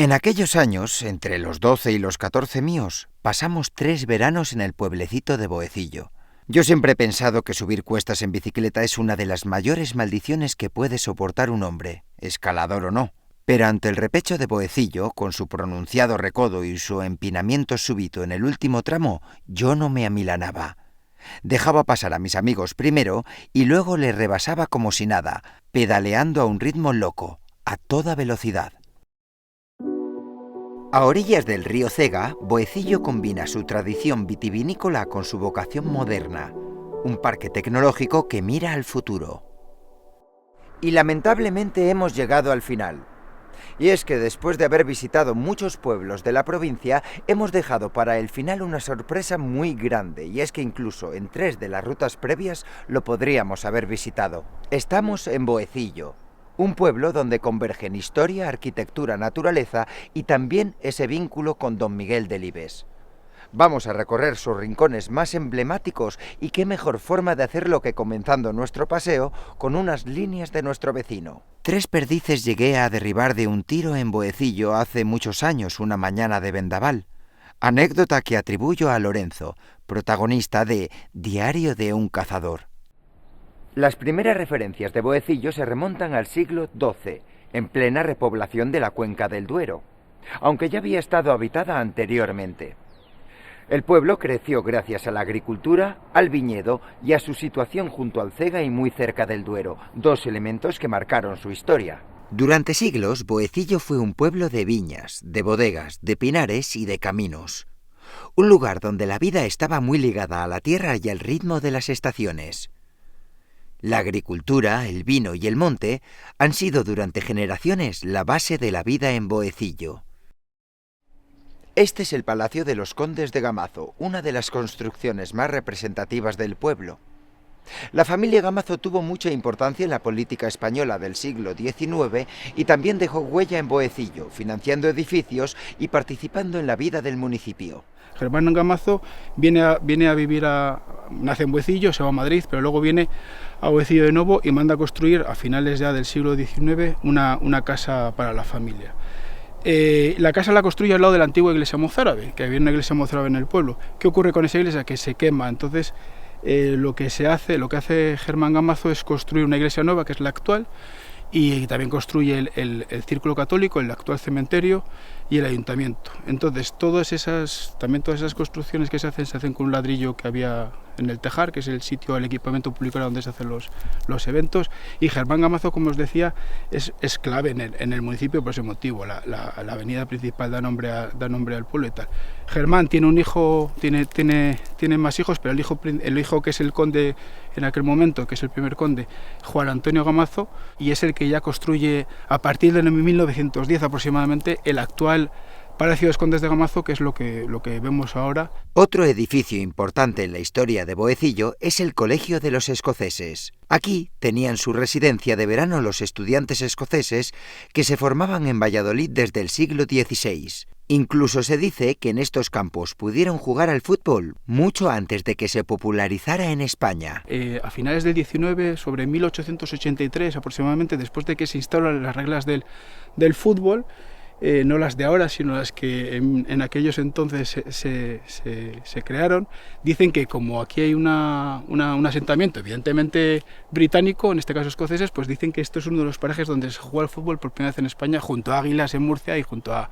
En aquellos años, entre los 12 y los 14 míos, pasamos 3 veranos en el pueblecito de Boecillo. Yo siempre he pensado que subir cuestas en bicicleta es una de las mayores maldiciones que puede soportar un hombre, escalador o no. Pero ante el repecho de Boecillo, con su pronunciado recodo y su empinamiento súbito en el último tramo, yo no me amilanaba. Dejaba pasar a mis amigos primero y luego les rebasaba como si nada, pedaleando a un ritmo loco, a toda velocidad. A orillas del río Cega, Boecillo combina su tradición vitivinícola con su vocación moderna, un parque tecnológico que mira al futuro. Y lamentablemente hemos llegado al final. Y es que después de haber visitado muchos pueblos de la provincia, hemos dejado para el final una sorpresa muy grande, y es que incluso en 3 de las rutas previas lo podríamos haber visitado. Estamos en Boecillo, un pueblo donde convergen historia, arquitectura, naturaleza y también ese vínculo con Don Miguel Delibes. Vamos a recorrer sus rincones más emblemáticos y qué mejor forma de hacerlo que comenzando nuestro paseo con unas líneas de nuestro vecino. 3 perdices llegué a derribar de un tiro en Boecillo hace muchos años, una mañana de vendaval. Anécdota que atribuyo a Lorenzo, protagonista de Diario de un cazador. Las primeras referencias de Boecillo se remontan al siglo XII, en plena repoblación de la cuenca del Duero, aunque ya había estado habitada anteriormente. El pueblo creció gracias a la agricultura, al viñedo y a su situación junto al Cega y muy cerca del Duero, 2 elementos que marcaron su historia. Durante siglos, Boecillo fue un pueblo de viñas, de bodegas, de pinares y de caminos. Un lugar donde la vida estaba muy ligada a la tierra y al ritmo de las estaciones. La agricultura, el vino y el monte han sido durante generaciones la base de la vida en Boecillo. Este es el Palacio de los Condes de Gamazo, una de las construcciones más representativas del pueblo. La familia Gamazo tuvo mucha importancia en la política española del siglo XIX y también dejó huella en Boecillo, financiando edificios y participando en la vida del municipio. Germán Gamazo viene a vivir nace en Boecillo, se va a Madrid, pero luego viene a Boecillo de nuevo y manda a construir a finales ya del siglo XIX una casa para la familia. La casa la construye al lado de la antigua iglesia mozárabe, que había una iglesia mozárabe en el pueblo. ¿Qué ocurre con esa iglesia? Que se quema. Entonces lo que hace Germán Gamazo es construir una iglesia nueva, que es la actual, y también construye el Círculo Católico, el actual cementerio y el ayuntamiento. Entonces todas esas construcciones que se hacen con un ladrillo que había en el Tejar, que es el sitio, el equipamiento público donde se hacen los eventos, y Germán Gamazo, como os decía, es clave en el municipio por ese motivo. La avenida principal da nombre al pueblo y tal. Germán tiene un hijo, tiene más hijos, pero el hijo que es el conde en aquel momento, que es el primer conde, Juan Antonio Gamazo, y es el que ya construye a partir de 1910 aproximadamente el actual Palacio de los Condes de Gamazo, que es lo que vemos ahora. Otro edificio importante en la historia de Boecillo es el Colegio de los Escoceses. Aquí tenían su residencia de verano los estudiantes escoceses que se formaban en Valladolid desde el siglo XVI. Incluso se dice que en estos campos pudieron jugar al fútbol mucho antes de que se popularizara en España. A finales del XIX, sobre 1883 aproximadamente, después de que se instauran las reglas del fútbol, no las de ahora, sino las que en aquellos entonces se crearon, dicen que como aquí hay un asentamiento evidentemente británico, en este caso escoceses, pues dicen que esto es uno de los parajes donde se juega el fútbol por primera vez en España, junto a Águilas en Murcia y junto a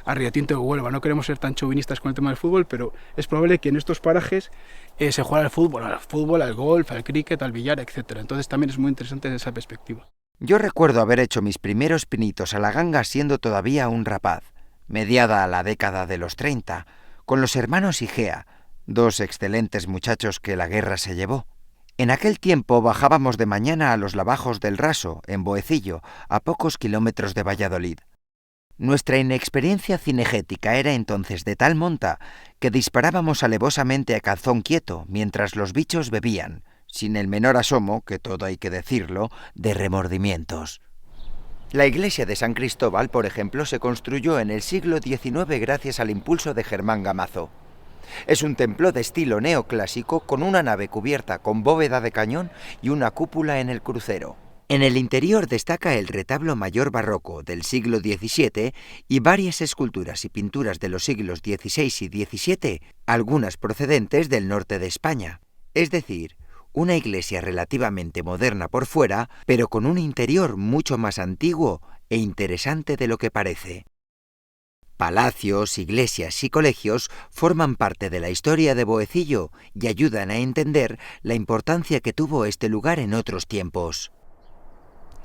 Riotinto de Huelva. No queremos ser tan chauvinistas con el tema del fútbol, pero es probable que en estos parajes se juegue al fútbol, al golf, al cricket, al billar, etc. Entonces también es muy interesante desde esa perspectiva. Yo recuerdo haber hecho mis primeros pinitos a la ganga siendo todavía un rapaz, mediada a la década de los 30, con los hermanos Igea, 2 excelentes muchachos que la guerra se llevó. En aquel tiempo bajábamos de mañana a los lavajos del Raso, en Boecillo, a pocos kilómetros de Valladolid. Nuestra inexperiencia cinegética era entonces de tal monta que disparábamos alevosamente a calzón quieto mientras los bichos bebían, sin el menor asomo, que todo hay que decirlo, de remordimientos. La iglesia de San Cristóbal, por ejemplo, se construyó en el siglo XIX gracias al impulso de Germán Gamazo. Es un templo de estilo neoclásico con una nave cubierta con bóveda de cañón y una cúpula en el crucero. En el interior destaca el retablo mayor barroco del siglo XVII y varias esculturas y pinturas de los siglos XVI y XVII, algunas procedentes del norte de España. Es decir, una iglesia relativamente moderna por fuera, pero con un interior mucho más antiguo e interesante de lo que parece. Palacios, iglesias y colegios forman parte de la historia de Boecillo y ayudan a entender la importancia que tuvo este lugar en otros tiempos.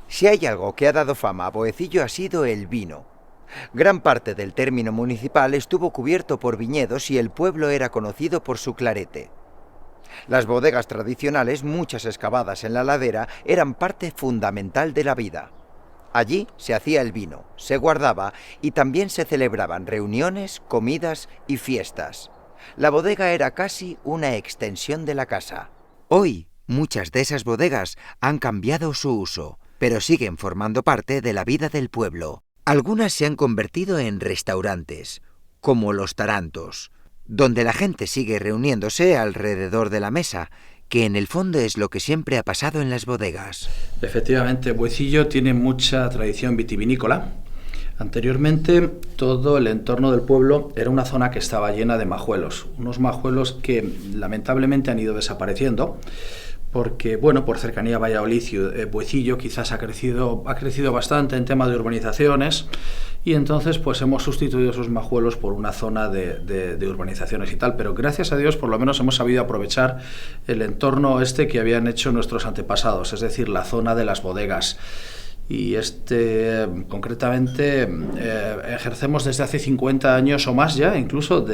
Si hay algo que ha dado fama a Boecillo ha sido el vino. Gran parte del término municipal estuvo cubierto por viñedos y el pueblo era conocido por su clarete. Las bodegas tradicionales, muchas excavadas en la ladera, eran parte fundamental de la vida. Allí se hacía el vino, se guardaba y también se celebraban reuniones, comidas y fiestas. La bodega era casi una extensión de la casa. Hoy, muchas de esas bodegas han cambiado su uso, pero siguen formando parte de la vida del pueblo. Algunas se han convertido en restaurantes, como Los Tarantos, donde la gente sigue reuniéndose alrededor de la mesa, que en el fondo es lo que siempre ha pasado en las bodegas. Efectivamente, Boecillo tiene mucha tradición vitivinícola. Anteriormente, todo el entorno del pueblo era una zona que estaba llena de majuelos, unos majuelos que lamentablemente han ido desapareciendo, porque, bueno, por cercanía a Valladolid, Boecillo quizás ha crecido bastante en tema de urbanizaciones, y entonces pues hemos sustituido esos majuelos por una zona de urbanizaciones y tal, pero gracias a Dios por lo menos hemos sabido aprovechar el entorno que habían hecho nuestros antepasados, es decir, la zona de las bodegas. Y concretamente ejercemos desde hace 50 años o más ya, incluso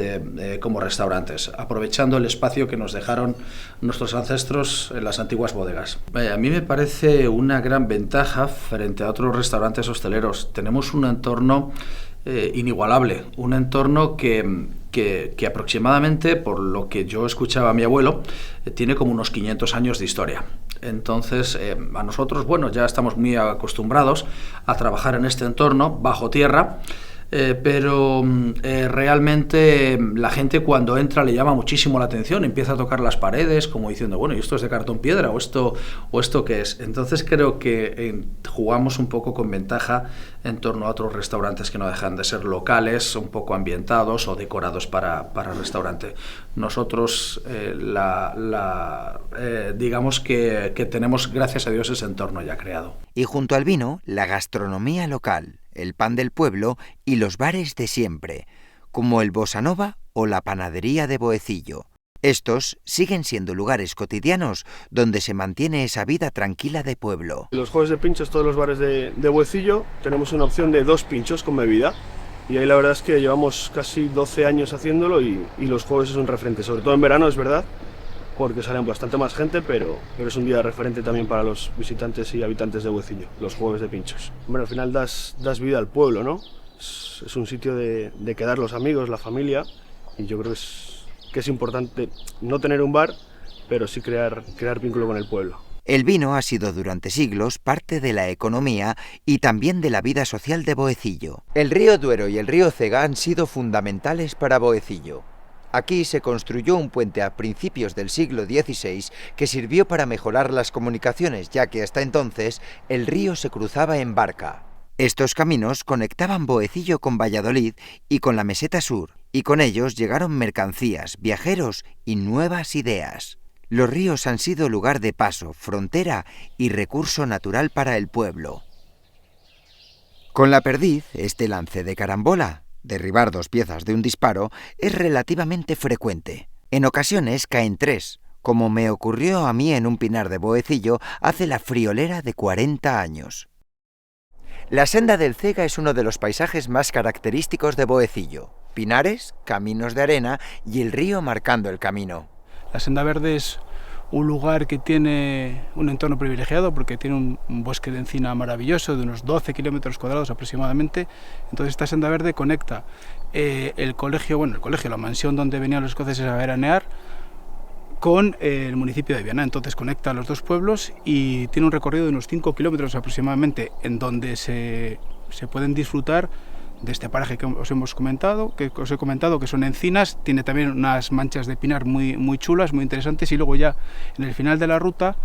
como restaurantes, aprovechando el espacio que nos dejaron nuestros ancestros en las antiguas bodegas. A mí me parece una gran ventaja frente a otros restaurantes hosteleros. Tenemos un entorno inigualable, un entorno que aproximadamente, por lo que yo escuchaba a mi abuelo, tiene como unos 500 años de historia. Entonces, a nosotros, bueno, ya estamos muy acostumbrados a trabajar en este entorno, bajo tierra, pero realmente la gente cuando entra le llama muchísimo la atención, empieza a tocar las paredes como diciendo, bueno, ¿y esto es de cartón piedra o esto qué es? Entonces creo que jugamos un poco con ventaja en torno a otros restaurantes que no dejan de ser locales, un poco ambientados o decorados para restaurante. Nosotros digamos que tenemos, gracias a Dios, ese entorno ya creado. Y junto al vino, la gastronomía local, el pan del pueblo y los bares de siempre, como el Bossa Nova o la panadería de Boecillo. Estos siguen siendo lugares cotidianos donde se mantiene esa vida tranquila de pueblo. Los jueves de pinchos, todos los bares de Boecillo, tenemos una opción de 2 pinchos con bebida. Y ahí la verdad es que llevamos casi 12 años haciéndolo y los jueves es un referente, sobre todo en verano, es verdad, porque salen bastante más gente, pero es un día referente también para los visitantes y habitantes de Boecillo, los jueves de pinchos. Hombre, al final das vida al pueblo, ¿no? Es un sitio de quedar los amigos, la familia, y yo creo que es importante no tener un bar, pero sí crear vínculo con el pueblo. El vino ha sido durante siglos parte de la economía y también de la vida social de Boecillo. El río Duero y el río Cega han sido fundamentales para Boecillo. Aquí se construyó un puente a principios del siglo XVI que sirvió para mejorar las comunicaciones, ya que hasta entonces el río se cruzaba en barca. Estos caminos conectaban Boecillo con Valladolid y con la meseta sur, y con ellos llegaron mercancías, viajeros y nuevas ideas. Los ríos han sido lugar de paso, frontera y recurso natural para el pueblo. Con la perdiz, este lance de carambola, derribar 2 piezas de un disparo, es relativamente frecuente. En ocasiones caen 3, como me ocurrió a mí en un pinar de Boecillo hace la friolera de 40 años. La senda del Cega es uno de los paisajes más característicos de Boecillo. Pinares, caminos de arena y el río marcando el camino. La Senda Verde es un lugar que tiene un entorno privilegiado porque tiene un bosque de encina maravilloso de unos 12 kilómetros cuadrados aproximadamente. Entonces esta Senda Verde conecta el colegio, la mansión donde venían los escoceses a veranear, con el municipio de Viana. Entonces conecta a los 2 pueblos y tiene un recorrido de unos 5 kilómetros aproximadamente, en donde se pueden disfrutar de este paraje que os he comentado, que son encinas. Tiene también unas manchas de pinar muy chulas, muy interesantes, y luego ya en el final de la ruta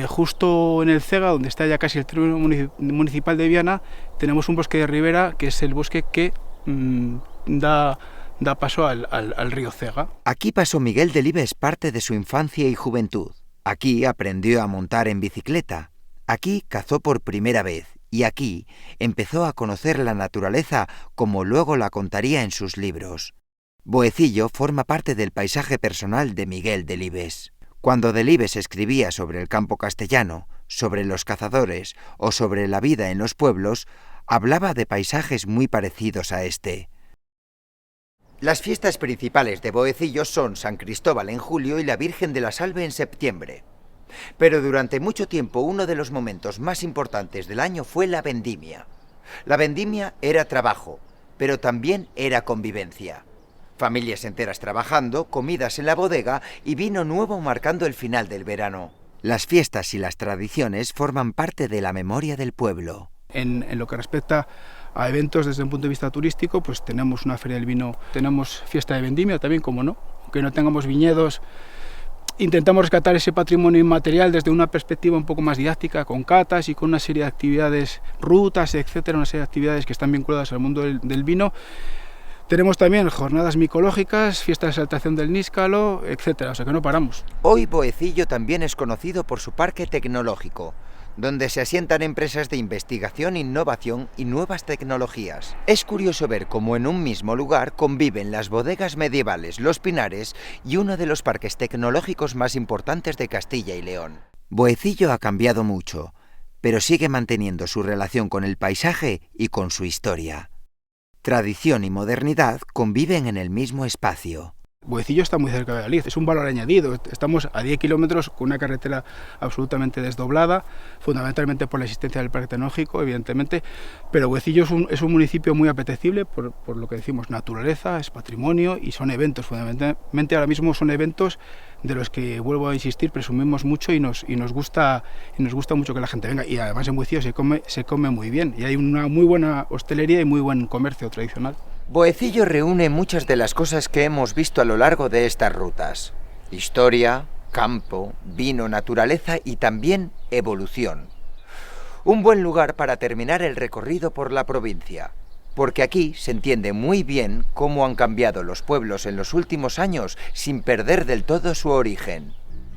justo en el Cega, donde está ya casi el término municipal de Viana, tenemos un bosque de ribera, que es el bosque que da paso al río Cega. Aquí pasó Miguel Delibes parte de su infancia y juventud. Aquí aprendió a montar en bicicleta. Aquí cazó por primera vez. Y aquí empezó a conocer la naturaleza como luego la contaría en sus libros. Boecillo forma parte del paisaje personal de Miguel Delibes. Cuando Delibes escribía sobre el campo castellano, sobre los cazadores o sobre la vida en los pueblos, hablaba de paisajes muy parecidos a este. Las fiestas principales de Boecillo son San Cristóbal en julio y la Virgen de la Salve en septiembre. Pero durante mucho tiempo uno de los momentos más importantes del año fue la vendimia. La vendimia era trabajo, pero también era convivencia. Familias enteras trabajando, comidas en la bodega y vino nuevo marcando el final del verano. Las fiestas y las tradiciones forman parte de la memoria del pueblo. En lo que respecta a eventos desde un punto de vista turístico, pues tenemos una feria del vino, tenemos fiesta de vendimia también, como no, aunque no tengamos viñedos. Intentamos rescatar ese patrimonio inmaterial desde una perspectiva un poco más didáctica, con catas y con una serie de actividades, rutas, etcétera, una serie de actividades que están vinculadas al mundo del vino. Tenemos también jornadas micológicas, fiestas de exaltación del níscalo, etcétera, o sea que no paramos. Hoy Boecillo también es conocido por su parque tecnológico, donde se asientan empresas de investigación, innovación y nuevas tecnologías. Es curioso ver cómo en un mismo lugar conviven las bodegas medievales, los pinares y uno de los parques tecnológicos más importantes de Castilla y León. Boecillo ha cambiado mucho, pero sigue manteniendo su relación con el paisaje y con su historia. Tradición y modernidad conviven en el mismo espacio. Boecillo está muy cerca de Valladolid, es un valor añadido. Estamos a 10 kilómetros con una carretera absolutamente desdoblada, fundamentalmente por la existencia del parque tecnológico, evidentemente, pero Boecillo es un municipio muy apetecible por lo que decimos, naturaleza, es patrimonio y son eventos, fundamentalmente ahora mismo son eventos de los que, vuelvo a insistir, presumimos mucho y nos gusta mucho que la gente venga, y además en Boecillo se come muy bien y hay una muy buena hostelería y muy buen comercio tradicional. Boecillo reúne muchas de las cosas que hemos visto a lo largo de estas rutas. Historia, campo, vino, naturaleza y también evolución. Un buen lugar para terminar el recorrido por la provincia, porque aquí se entiende muy bien cómo han cambiado los pueblos en los últimos años sin perder del todo su origen.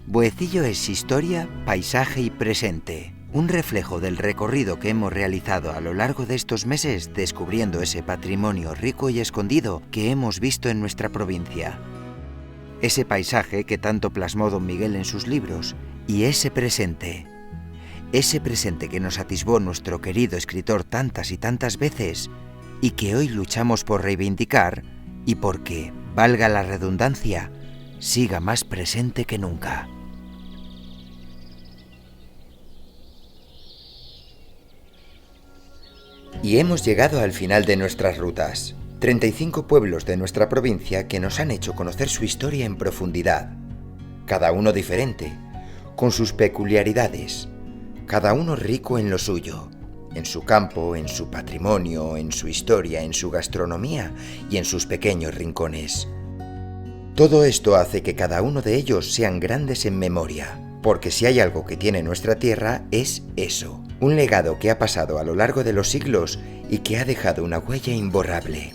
Boecillo es historia, paisaje y presente. Un reflejo del recorrido que hemos realizado a lo largo de estos meses descubriendo ese patrimonio rico y escondido que hemos visto en nuestra provincia. Ese paisaje que tanto plasmó don Miguel en sus libros y ese presente que nos atisbó nuestro querido escritor tantas y tantas veces y que hoy luchamos por reivindicar y porque, valga la redundancia, siga más presente que nunca. Y hemos llegado al final de nuestras rutas. 35 pueblos de nuestra provincia que nos han hecho conocer su historia en profundidad. Cada uno diferente, con sus peculiaridades. Cada uno rico en lo suyo, en su campo, en su patrimonio, en su historia, en su gastronomía y en sus pequeños rincones. Todo esto hace que cada uno de ellos sean grandes en memoria, porque si hay algo que tiene nuestra tierra es eso. Un legado que ha pasado a lo largo de los siglos y que ha dejado una huella imborrable.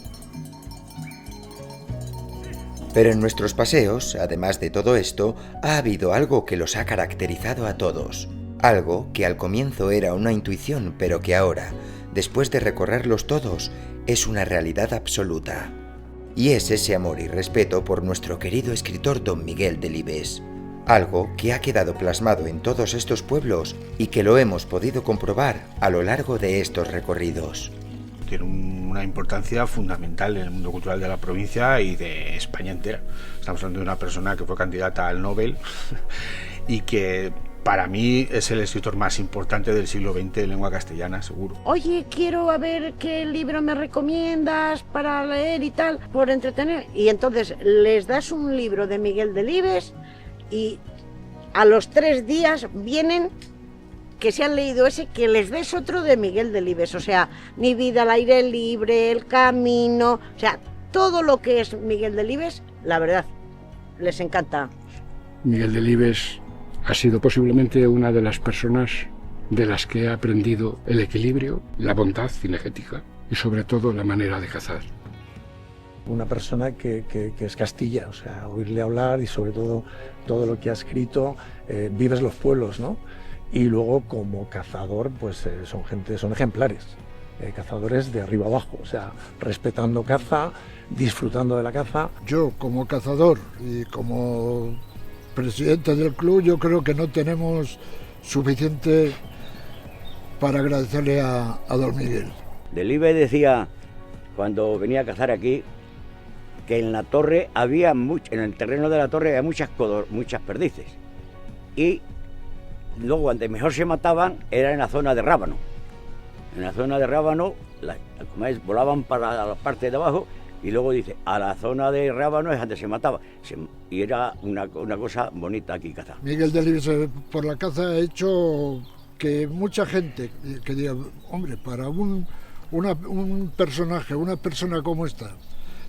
Pero en nuestros paseos, además de todo esto, ha habido algo que los ha caracterizado a todos. Algo que al comienzo era una intuición, pero que ahora, después de recorrerlos todos, es una realidad absoluta. Y es ese amor y respeto por nuestro querido escritor don Miguel Delibes. Algo que ha quedado plasmado en todos estos pueblos y que lo hemos podido comprobar a lo largo de estos recorridos. Tiene una importancia fundamental en el mundo cultural de la provincia y de España entera. Estamos hablando de una persona que fue candidata al Nobel y que para mí es el escritor más importante del siglo XX de lengua castellana, seguro. Oye, quiero a ver qué libro me recomiendas para leer y tal, por entretener. Y entonces les das un libro de Miguel Delibes y a los 3 días vienen que se han leído ese, que les des otro de Miguel Delibes. O sea, Mi vida al aire libre, El camino, o sea, todo lo que es Miguel Delibes, la verdad, les encanta. Miguel Delibes Ha sido posiblemente una de las personas de las que he aprendido el equilibrio, la bondad cinegética y sobre todo la manera de cazar. Una persona que es Castilla, o sea, oírle hablar y sobre todo lo que ha escrito, vives los pueblos, ¿no? Y luego como cazador, pues son ejemplares, cazadores de arriba abajo, o sea, respetando caza, disfrutando de la caza. Yo como cazador y como presidente del club, yo creo que no tenemos suficiente para agradecerle a don Miguel. Delibes decía, cuando venía a cazar aquí, que en la torre en el terreno de la torre había muchas perdices. Y luego, donde mejor se mataban, era en la zona de Rábano. En la zona de Rábano, volaban para la parte de abajo, y luego dice, a la zona de Rábano es donde se mataba. Y era una cosa bonita aquí cazar. Miguel Delibes por la caza ha hecho que mucha gente que diga, hombre, para un personaje, una persona como esta,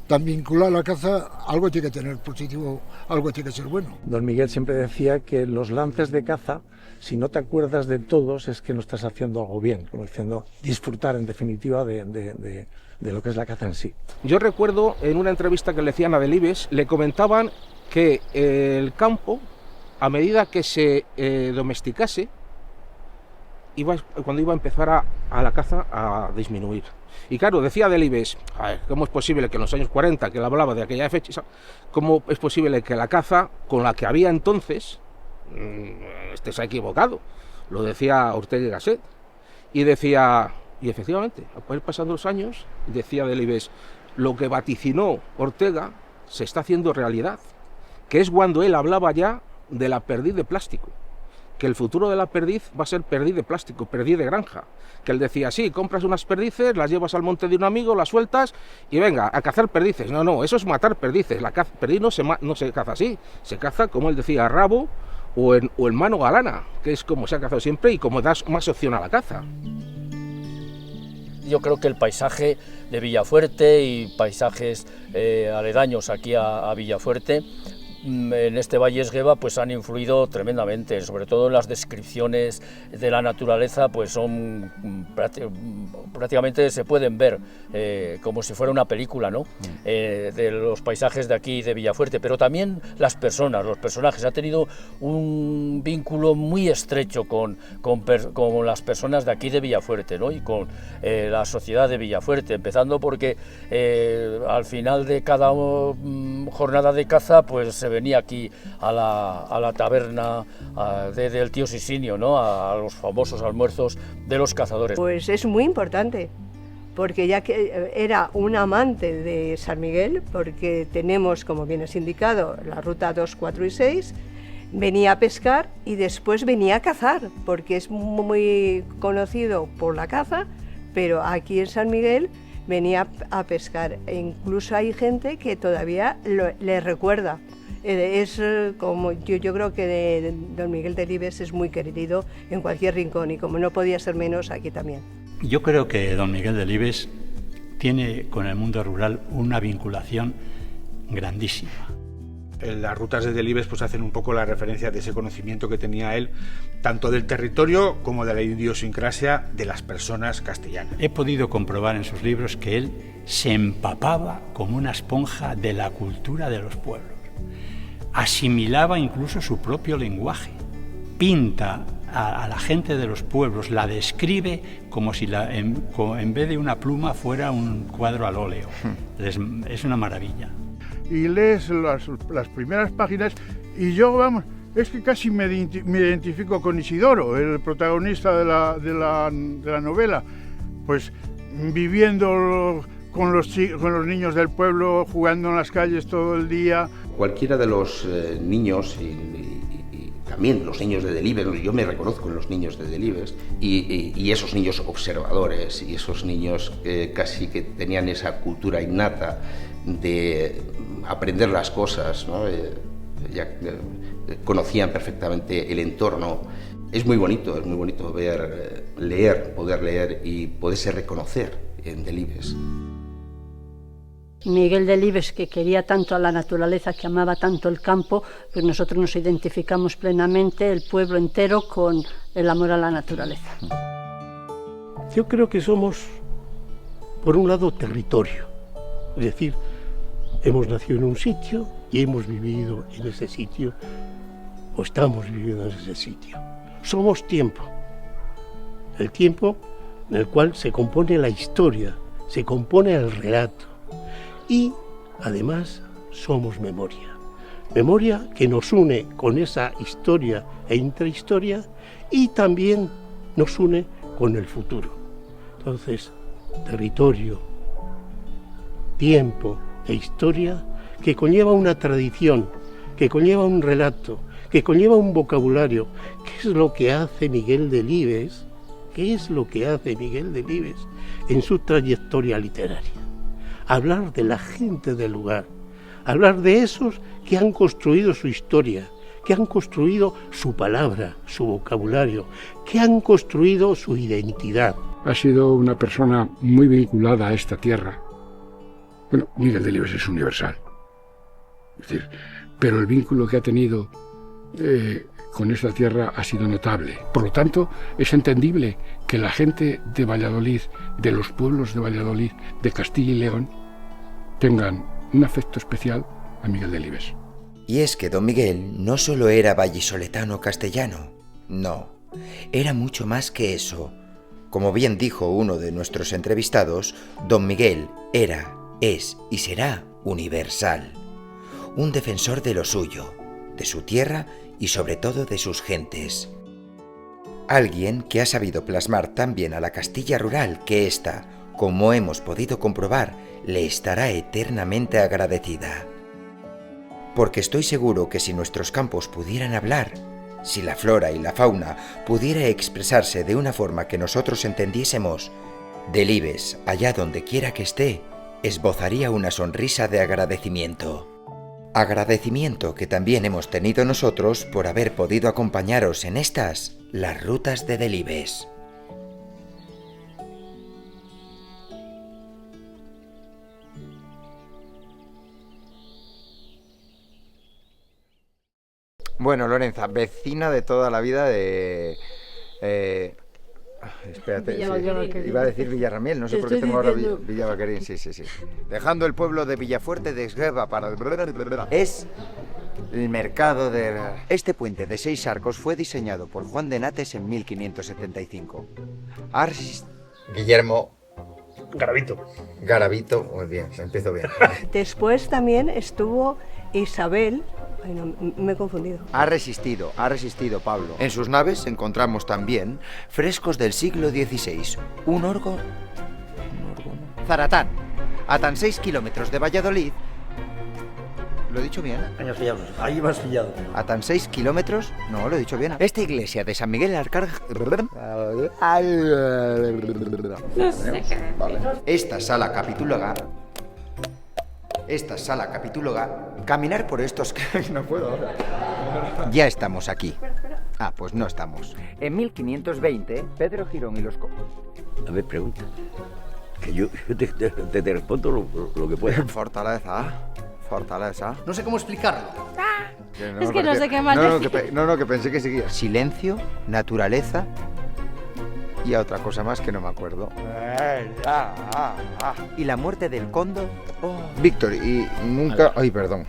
tan vinculada a la caza, algo tiene que tener positivo, algo tiene que ser bueno. Don Miguel siempre decía que los lances de caza, si no te acuerdas de todos, es que no estás haciendo algo bien, como diciendo, disfrutar en definitiva de lo que es la caza en sí. Yo recuerdo en una entrevista que le hacían a Delibes, le comentaban que el campo, a medida que se domesticase, cuando iba a empezar a la caza a disminuir. Y claro, decía Delibes, ¿cómo es posible que en los años 40, que él hablaba de aquella fecha, cómo es posible que la caza con la que había entonces se ha equivocado? Lo decía Ortega y Gasset. Y decía, y efectivamente, al ir pasando los años, decía Delibes, lo que vaticinó Ortega se está haciendo realidad, que es cuando él hablaba ya de la perdiz de plástico, que el futuro de la perdiz va a ser perdiz de plástico, perdiz de granja, que él decía, sí, compras unas perdices, las llevas al monte de un amigo, las sueltas y venga, a cazar perdices. No, eso es matar perdices, la perdiz no se caza así, se caza, como él decía, a rabo o en mano galana, que es como se ha cazado siempre y como das más opción a la caza. Yo creo que el paisaje de Villafuerte y paisajes aledaños aquí a Villafuerte, en este Valle Esgueva, pues han influido tremendamente, sobre todo en las descripciones de la naturaleza, pues son prácticamente se pueden ver como si fuera una película, ¿no? De los paisajes de aquí de Villafuerte, pero también las personas, los personajes. Ha tenido un vínculo muy estrecho con las personas de aquí de Villafuerte, ¿no? Y con la sociedad de Villafuerte, empezando porque al final de cada jornada de caza, pues se venía aquí a la taberna del tío Sisinio, ¿no? A los famosos almuerzos de los cazadores. Pues es muy importante, porque ya que era un amante de San Miguel, porque tenemos, como bien has indicado, la ruta 2, 4 y 6, venía a pescar y después venía a cazar, porque es muy conocido por la caza, pero aquí en San Miguel venía a pescar, e incluso hay gente que todavía le recuerda. Es como yo creo que don Miguel Delibes es muy querido en cualquier rincón, y como no podía ser menos, aquí también. Yo creo que don Miguel Delibes tiene con el mundo rural una vinculación grandísima. Las rutas de Delibes pues hacen un poco la referencia de ese conocimiento que tenía él, tanto del territorio como de la idiosincrasia de las personas castellanas. He podido comprobar en sus libros que él se empapaba como una esponja de la cultura de los pueblos. Asimilaba incluso su propio lenguaje. Pinta a la gente de los pueblos, la describe como si en vez de una pluma fuera un cuadro al óleo. Es una maravilla. Y lees las primeras páginas y yo, vamos, es que casi me identifico con Isidoro, el protagonista de la novela, pues viviendo con los niños del pueblo, jugando en las calles todo el día. Cualquiera de los niños y también los niños de Delibes, yo me reconozco en los niños de Delibes, y esos niños observadores y esos niños casi que tenían esa cultura innata de aprender las cosas, ¿no? Conocían perfectamente el entorno. Es muy bonito poder leer y poderse reconocer en Delibes. Miguel Delibes, que quería tanto a la naturaleza, que amaba tanto el campo, pues nosotros nos identificamos plenamente, el pueblo entero, con el amor a la naturaleza. Yo creo que somos, por un lado, territorio. Es decir, hemos nacido en un sitio y hemos vivido en ese sitio, o estamos viviendo en ese sitio. Somos tiempo. El tiempo en el cual se compone la historia, se compone el relato. Y, además, somos memoria. Memoria que nos une con esa historia e intrahistoria y también nos une con el futuro. Entonces, territorio, tiempo e historia que conlleva una tradición, que conlleva un relato, que conlleva un vocabulario. ¿Qué es lo que hace Miguel Delibes? ¿Qué es lo que hace Miguel Delibes en su trayectoria literaria? Hablar de la gente del lugar, hablar de esos que han construido su historia, que han construido su palabra, su vocabulario, que han construido su identidad. Ha sido una persona muy vinculada a esta tierra. Bueno, Miguel Delibes es universal. Es decir, pero el vínculo que ha tenido con esta tierra ha sido notable. Por lo tanto, es entendible que la gente de Valladolid, de los pueblos de Valladolid, de Castilla y León, tengan un afecto especial a Miguel Delibes. Y es que don Miguel no solo era vallisoletano castellano, no, era mucho más que eso. Como bien dijo uno de nuestros entrevistados, don Miguel era, es y será universal. Un defensor de lo suyo, de su tierra y sobre todo de sus gentes. Alguien que ha sabido plasmar tan bien a la Castilla rural que ésta, como hemos podido comprobar, le estará eternamente agradecida. Porque estoy seguro que si nuestros campos pudieran hablar, si la flora y la fauna pudiera expresarse de una forma que nosotros entendiésemos, Delibes, allá donde quiera que esté, esbozaría una sonrisa de agradecimiento. Agradecimiento que también hemos tenido nosotros por haber podido acompañaros en estas, las rutas de Delibes. Bueno, Lorenza, vecina de toda la vida de... espérate, sí, iba a decir Villarramiel, no sé por qué tengo ahora Villavaquerín, sí. Dejando el pueblo de Villafuerte de Esgueva para... Es el mercado de... Este puente de 6 arcos fue diseñado por Juan de Nates en 1575. Guillermo... Garavito, muy bien, empiezo bien. Después también estuvo Isabel... Bueno, me he confundido. Ha resistido, Pablo. En sus naves encontramos también frescos del siglo XVI. Un órgano... Zaratán, a tan 6 kilómetros de Valladolid... ¿Lo he dicho bien? Ahí me has pillado. A tan 6 kilómetros... No, lo he dicho bien. Esta iglesia de San Miguel Arcángel... Esta sala capitúloga... Caminar por estos... No puedo ahora. Ya estamos aquí. Ah, pues no estamos. En 1520, Pedro Girón y los... A ver, pregunta. Que yo te respondo lo que pueda. Fortaleza. No sé cómo explicarlo. Es que no sé qué más decir. No, que pensé que seguía. Silencio, naturaleza y a otra cosa más que no me acuerdo. Y la muerte del cóndor. Oh. Víctor, y nunca... Ay, perdón.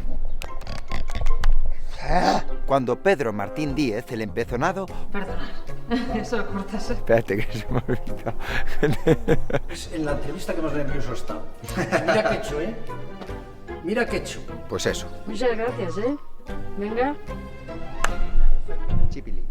Cuando Pedro Martín Díez, el empezonado... Perdona, eso lo cortas. Espérate que se me ha olvidado. En la entrevista que más nervioso está. Mira qué hecho, ¿eh? Mira qué hecho. Pues eso. Muchas gracias, ¿eh? Venga. Chipili.